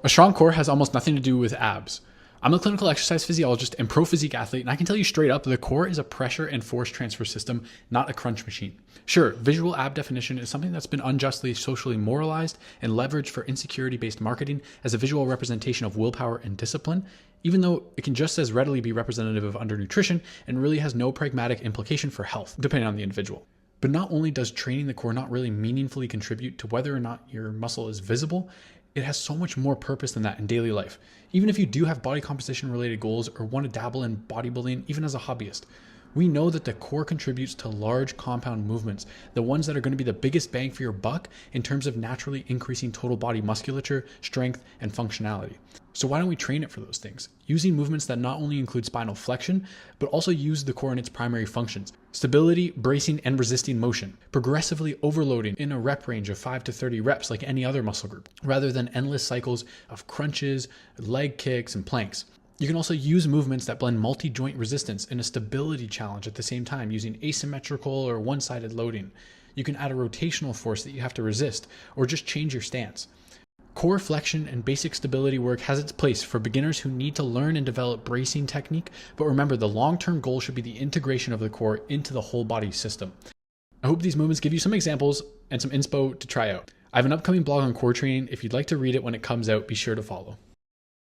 A strong core has almost nothing to do with abs. I'm a clinical exercise physiologist and pro physique athlete, and I can tell you straight up the core is a pressure and force transfer system, not a crunch machine. Sure, visual ab definition is something that's been unjustly socially moralized and leveraged for insecurity based marketing as a visual representation of willpower and discipline, even though it can just as readily be representative of undernutrition and really has no pragmatic implication for health, depending on the individual. But not only does training the core not really meaningfully contribute to whether or not your muscle is visible, it has so much more purpose than that in daily life. Even if you do have body composition related goals or want to dabble in bodybuilding, even as a hobbyist, we know that the core contributes to large compound movements, the ones that are going to be the biggest bang for your buck in terms of naturally increasing total body musculature, strength, and functionality. So why don't we train it for those things? Using movements that not only include spinal flexion, but also use the core in its primary functions: stability, bracing, and resisting motion, progressively overloading in a rep range of 5 to 30 reps like any other muscle group, rather than endless cycles of crunches, leg kicks, and planks. You can also use movements that blend multi-joint resistance in a stability challenge at the same time using asymmetrical or one-sided loading. You can add a rotational force that you have to resist, or just change your stance. Core flexion and basic stability work has its place for beginners who need to learn and develop bracing technique, but remember, the long-term goal should be the integration of the core into the whole body system. I hope these movements give you some examples and some inspo to try out. I have an upcoming blog on core training. If you'd like to read it when it comes out, be sure to follow.